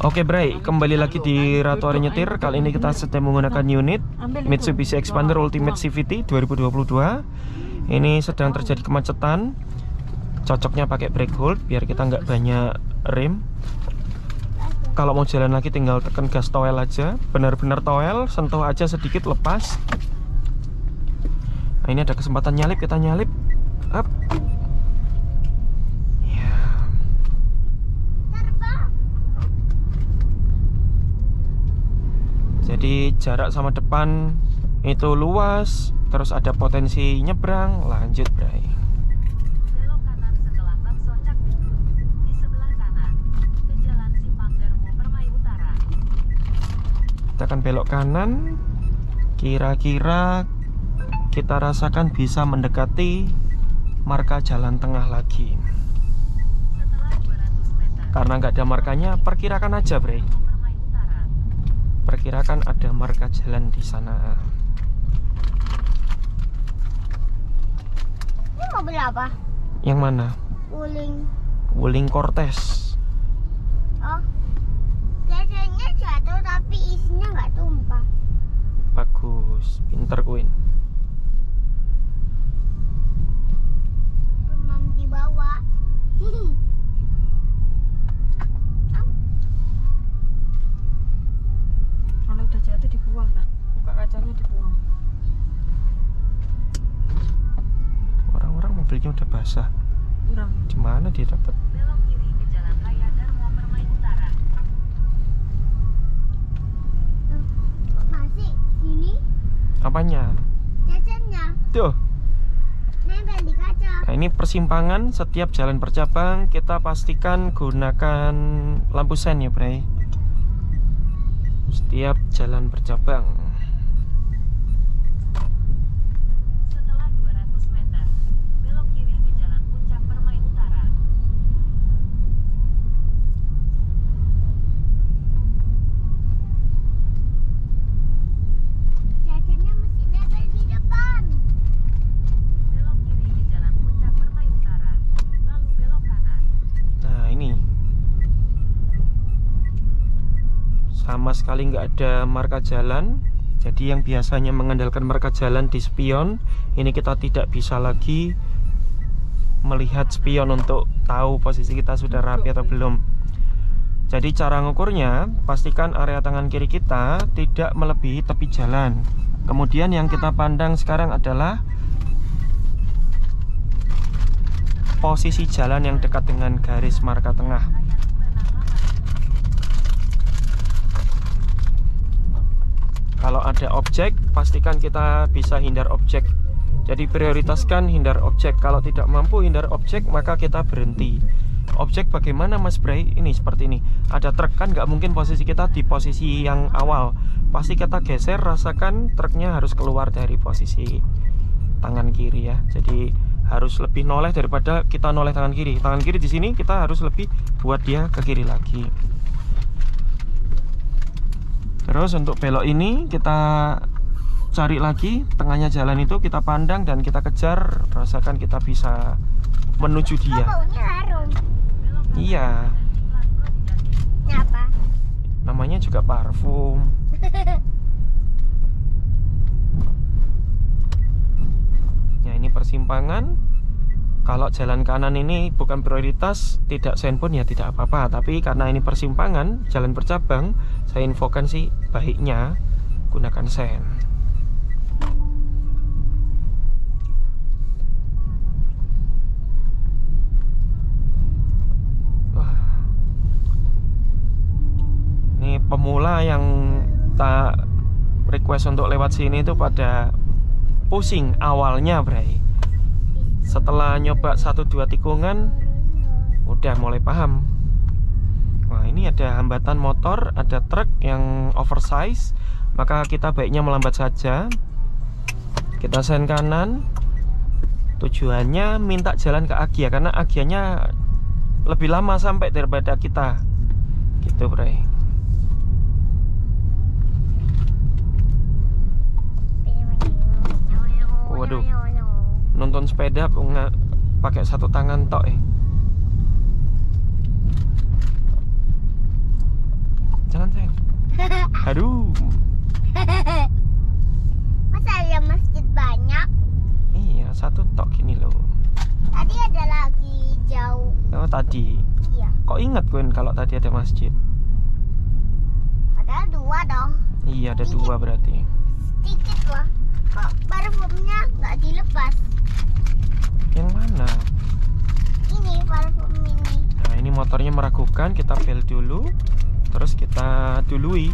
Oke Bray, kembali lagi di Ratu Ari Nyetir. Kali ini kita sedang menggunakan unit Mitsubishi Xpander Ultimate CVT 2022. Ini sedang terjadi kemacetan. Cocoknya pakai brake hold biar kita nggak banyak rem. Kalau mau jalan lagi tinggal tekan gas toel aja. Benar-benar toel, sentuh aja sedikit lepas. Nah, ini ada kesempatan nyalip, kita nyalip. Up. Jadi jarak sama depan itu luas, terus ada potensi nyebrang. Lanjut Bray. Belok kanan setelah bakso Cak Bendul. Di sebelah kanan ke Jalan Simpang Darmo Permai Utara. Kita akan belok kanan. Kira-kira kita rasakan bisa mendekati marka jalan tengah lagi. Setelah 200 meter. Karena nggak ada markanya, perkirakan aja Bray. Permai Utara. Perkirakan ada marka jalan di sana. Ini mobil apa? Yang mana? Wuling Cortez. Oh, biasanya jatuh tapi isinya nggak tumpah. Bagus, pinter Queen. Belum dibawa. Kalau udah jatuh dibuang, nak. Buka kacanya dibuang. Orang-orang mobilnya udah basah. Kurang. Di mana dia dapat? Belok kiri ke Jalan Raya Darmo Permai Utara. Kok masih sini? Apanya? Jajannya Tuh. nempel di kaca. Nah, ini persimpangan. Setiap jalan bercabang kita pastikan gunakan lampu sen ya Bray. Setiap jalan bercabang. Setelah 200 meter. Belok kiri ke Jalan Puncak Permai Utara. Jajannya masih nempel di depan. Belok kiri ke Jalan Puncak Permai Utara. Lalu belok kanan. Nah ini sama sekali nggak ada marka jalan. Jadi yang biasanya mengandalkan marka jalan di spion, ini kita tidak bisa lagi melihat spion untuk tahu posisi kita sudah rapi atau belum. Jadi cara ngukurnya, pastikan area tangan kiri kita tidak melebihi tepi jalan. Kemudian yang kita pandang sekarang adalah posisi jalan yang dekat dengan garis marka tengah. Kalau ada objek, pastikan kita bisa hindar objek. Jadi prioritaskan hindar objek. Kalau tidak mampu hindar objek, maka kita berhenti. Objek bagaimana Mas Bray? Ini seperti ini. Ada truk, kan nggak mungkin posisi kita di posisi yang awal. Pasti kita geser, rasakan truknya harus keluar dari posisi tangan kiri ya. Jadi harus lebih noleh daripada kita noleh tangan kiri. Tangan kiri di sini kita harus lebih buat dia ke kiri lagi. Terus untuk belok ini kita cari lagi tengahnya jalan itu, kita pandang dan kita kejar, rasakan kita bisa menuju Kok dia. baunya harum? Iya, Ini apa? namanya juga parfum. Ya ini persimpangan. Kalau jalan kanan ini bukan prioritas, tidak sen pun ya tidak apa-apa. Tapi karena ini persimpangan, jalan bercabang, saya infokan sih baiknya gunakan sen. Wah. Ini pemula yang tak request untuk lewat sini itu pada pusing awalnya Bray. Setelah nyoba 1-2 tikungan udah mulai paham. Wah ini ada hambatan motor, ada truk yang oversize, maka kita baiknya melambat saja. Kita sen kanan. Tujuannya minta jalan ke Agia, karena Agianya lebih lama sampai daripada kita. Gitu Bray. Waduh, nonton sepeda pakai satu tangan tok jangan sayang. Aduh. Masa ada masjid banyak? Iya, satu tok gini loh. Tadi ada lagi jauh. Oh, tadi. Iya. Kok ingat Queen kalau tadi ada masjid? Padahal 2 dong. Iya, ada 2 berarti. Sedikit loh. Kok parfumnya nggak dilepas? Yang mana? Ini parfum ini. Nah, ini motornya meragukan, kita bel dulu. Terus kita dului.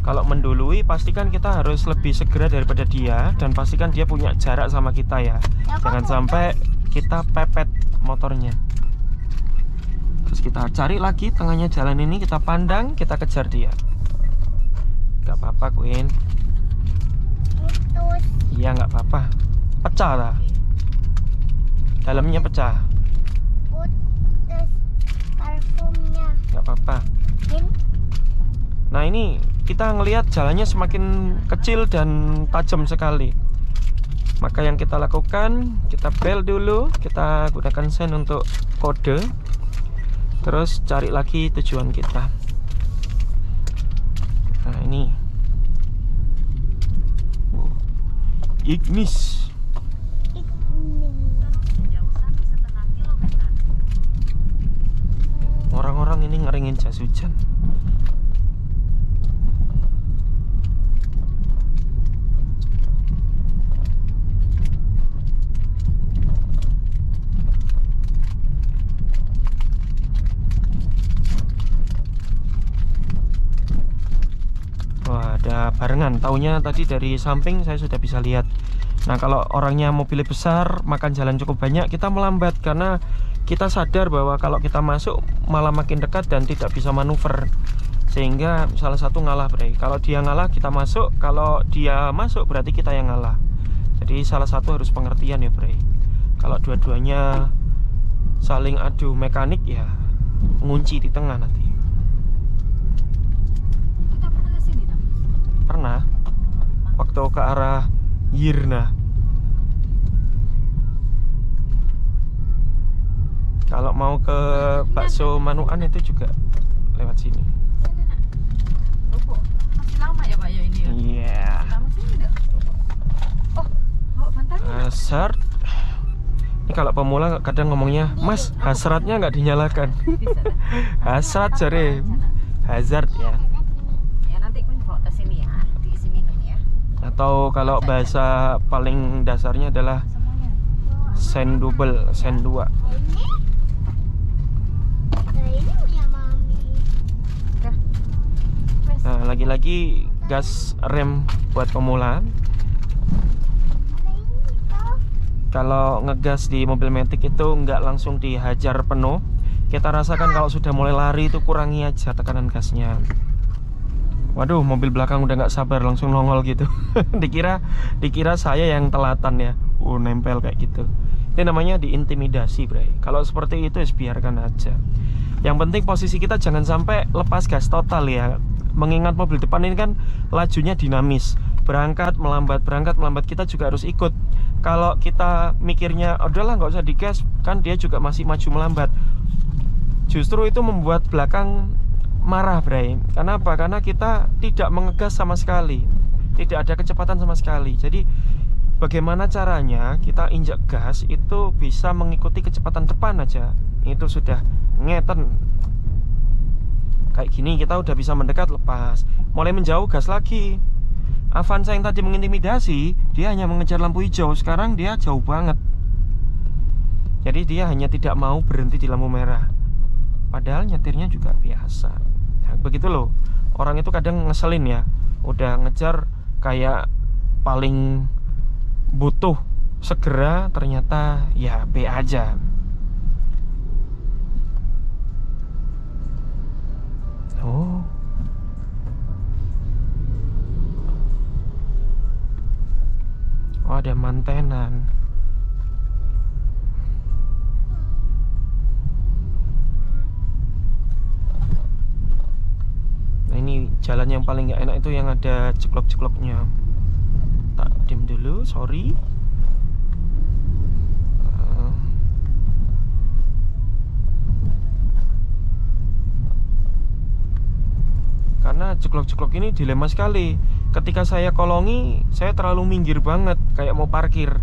Kalau mendului pastikan kita harus lebih segera daripada dia. Dan pastikan dia punya jarak sama kita ya. Jangan sampai kita pepet motornya. Terus kita cari lagi tengahnya jalan ini, kita pandang, kita kejar dia. Gak apa-apa Queen. Putus. Iya gak apa-apa. Pecah lah. Dalamnya pecah. Putus parfumnya. Gak apa-apa. Nah ini kita ngelihat jalannya semakin kecil dan tajam sekali. Maka yang kita lakukan, kita bel dulu, kita gunakan sen untuk kode. Terus cari lagi tujuan kita. Nah ini Ignis. Jauh 1,5 kilometer. Orang-orang ini ngeringin jas hujan. Wah, ada barengan. Taunya tadi dari samping saya sudah bisa lihat. Nah, kalau orangnya mobilnya besar, makan jalan cukup banyak, kita melambat karena kita sadar bahwa kalau kita masuk malah makin dekat dan tidak bisa manuver. Sehingga salah satu ngalah, Bray. Kalau dia ngalah, kita masuk. Kalau dia masuk, berarti kita yang ngalah. Jadi salah satu harus pengertian ya, Bray. Kalau dua-duanya saling adu mekanik ya ngunci di tengah nanti. Kita pernah ke sini dong. Pernah waktu ke arah Yirna. Kalau mau ke bakso Manuan itu juga lewat sini. Oh, masih lama ya Pak ya ini ya? Iya. Lama sih enggak? Oh, bawa bantalnya. Hasrat. Ini kalau pemula kadang ngomongnya, Mas, hasratnya nggak dinyalakan. Bisa dah. Hasrat jare. Hazard ya. Ya nanti Queen bawa ke sini ya, diisi minum ya. Atau kalau bahasa paling dasarnya adalah Semuanya. sen double, sen 2. Ini punya mami. Udah. Wes. Nah, lagi-lagi gas rem buat pemula. Ada ini toh. Kalau ngegas di mobil Matic itu nggak langsung dihajar penuh. Kita rasakan kalau sudah mulai lari itu kurangi aja tekanan gasnya. Waduh, mobil belakang udah nggak sabar langsung nongol gitu. dikira saya yang telatan ya. Nempel kayak gitu. Ini namanya diintimidasi, Bray. Kalau seperti itu ya biarkan aja. Yang penting posisi kita jangan sampai lepas gas total ya. Mengingat mobil depan ini kan lajunya dinamis. Berangkat melambat kita juga harus ikut. Kalau kita mikirnya udahlah nggak usah digas, kan dia juga masih maju melambat. Justru itu membuat belakang marah, Bray. Kenapa? Karena kita tidak mengegas sama sekali. Tidak ada kecepatan sama sekali. Jadi bagaimana caranya kita injak gas itu bisa mengikuti kecepatan depan aja. Itu sudah ngeten. Kayak gini kita udah bisa mendekat, lepas. Mulai menjauh gas lagi. Avanza yang tadi mengintimidasi, dia hanya mengejar lampu hijau. Sekarang dia jauh banget. Jadi dia hanya tidak mau berhenti di lampu merah. Padahal nyetirnya juga biasa. Nah, begitu loh. Orang itu kadang ngeselin ya. Udah ngejar kayak paling butuh segera, ternyata ya B aja. Oh. Oh, ada mantenan. Nah, ini jalan yang paling nggak enak itu yang ada ceklok-cekloknya. Tak dim dulu, sorry. jeglok-jeglok ini dilema sekali. Ketika saya kolongi, saya terlalu minggir banget, kayak mau parkir.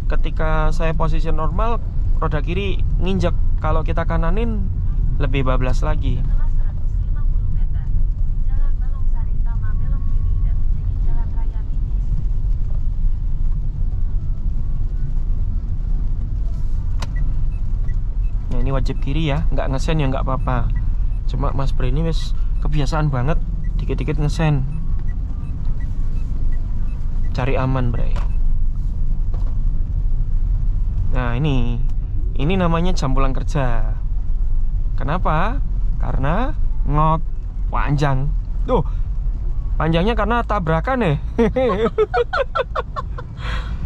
Ketika saya posisi normal, roda kiri nginjek. Kalau kita kananin, lebih bablas lagi. Setelah 150 meter, Jalan Balongsari Tama belok kiri dan menjadi jalan raya Bingkis. Nah ini wajib kiri ya, nggak ngesen ya nggak apa-apa. Cuma Mas Bre ini wis kebiasaan banget, dikit-dikit ngesen. Cari aman, Bre. Nah ini namanya jam pulang kerja. Kenapa? Karena ngot panjang. Tuh, panjangnya karena tabrakan ya.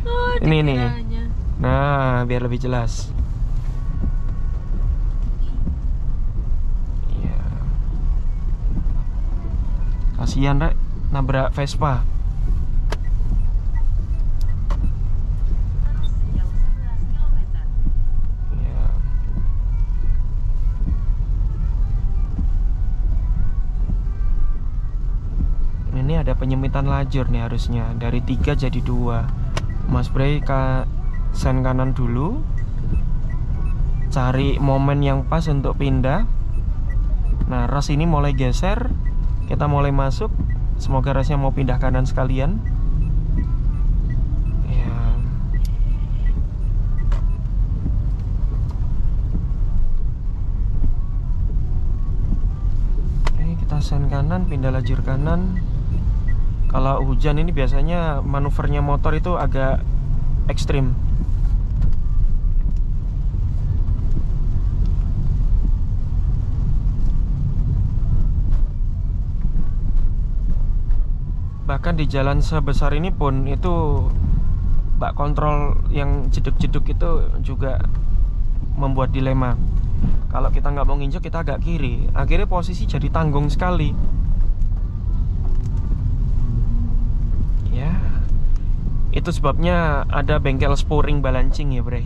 Oh, Ini. dikiranya. Nah, biar lebih jelas. Iya. Kasihan, Rek, nabrak Vespa. Terus sejauh 11 km. Iya. Ini ada penyempitan lajur nih harusnya. Dari 3 jadi 2. Mas Bre sen kanan dulu. Cari momen yang pas untuk pindah. Nah, ras ini mulai geser. Kita mulai masuk. Semoga rasnya mau pindah kanan sekalian. Ya. Oke, kita sen kanan, pindah lajur kanan. Kalau hujan ini biasanya manuvernya motor itu agak ekstrim. Bahkan di jalan sebesar ini pun itu bak kontrol yang jeduk-jeduk itu juga membuat dilema. Kalau kita nggak mau nginjek, kita agak kiri. Akhirnya posisi jadi tanggung sekali. Ya, itu sebabnya ada bengkel sporing balancing ya, Bre.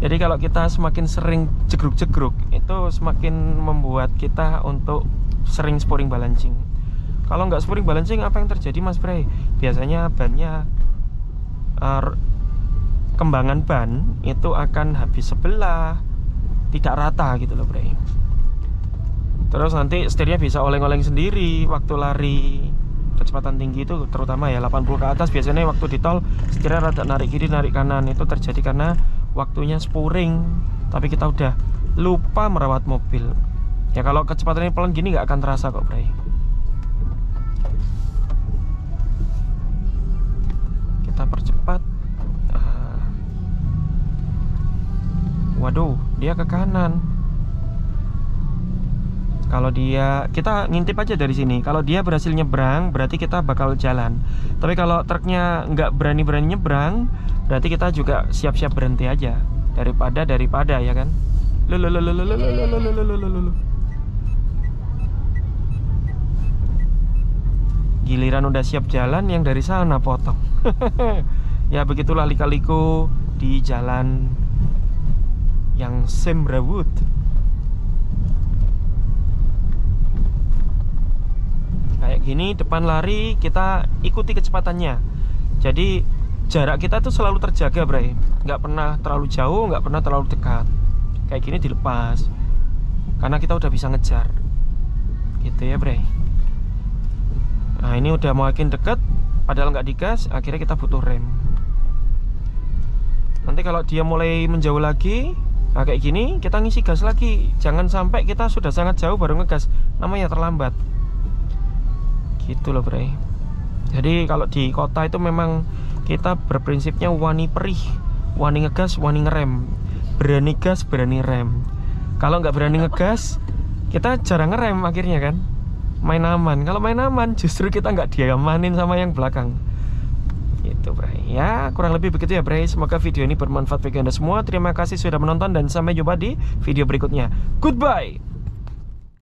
Jadi kalau kita semakin sering jegruk-jegruk, itu semakin membuat kita untuk sering sporing balancing. Kalau nggak sporing balancing, apa yang terjadi, Mas Bre? Biasanya bannya kembangan ban itu akan habis sebelah, tidak rata gitu loh, Bre. Terus nanti setirnya bisa oleng-oleng sendiri waktu lari kecepatan tinggi itu, terutama ya 80 ke atas. Biasanya waktu di tol setirnya rada narik kiri narik kanan. Itu terjadi karena waktunya sporing, tapi kita udah lupa merawat mobil. Ya kalau kecepatannya pelan gini nggak akan terasa kok, Bray. Kita percepat. Waduh, dia ke kanan. Kalau dia, kita ngintip aja dari sini. Kalau dia berhasil nyebrang, berarti kita bakal jalan. Tapi kalau truknya nggak berani-berani nyebrang, berarti kita juga siap-siap berhenti aja. Daripada ya kan. Giliran udah siap jalan, yang dari sana potong. Ya begitulah lika-liku di jalan yang semrawut. Kayak gini, depan lari kita ikuti kecepatannya. Jadi jarak kita tuh selalu terjaga, Bray. Nggak pernah terlalu jauh, nggak pernah terlalu dekat. Kayak gini dilepas, karena kita udah bisa ngejar. Gitu ya, Bray. Nah ini udah makin deket, padahal nggak digas, akhirnya kita butuh rem. Nanti kalau dia mulai menjauh lagi, nah kayak gini, kita ngisi gas lagi. Jangan sampai kita sudah sangat jauh baru ngegas, namanya terlambat. Gitu loh, Bray. Jadi kalau di kota itu memang kita berprinsipnya wani perih, wani ngegas, wani ngerem. Berani gas, berani rem. Kalau nggak berani ngegas, kita jarang ngerem akhirnya kan. Main aman. Kalau main aman, justru kita nggak diamanin sama yang belakang. Gitu, Bray. Ya, kurang lebih begitu ya, Bray. Semoga video ini bermanfaat bagi Anda semua. Terima kasih sudah menonton dan sampai jumpa di video berikutnya. Goodbye.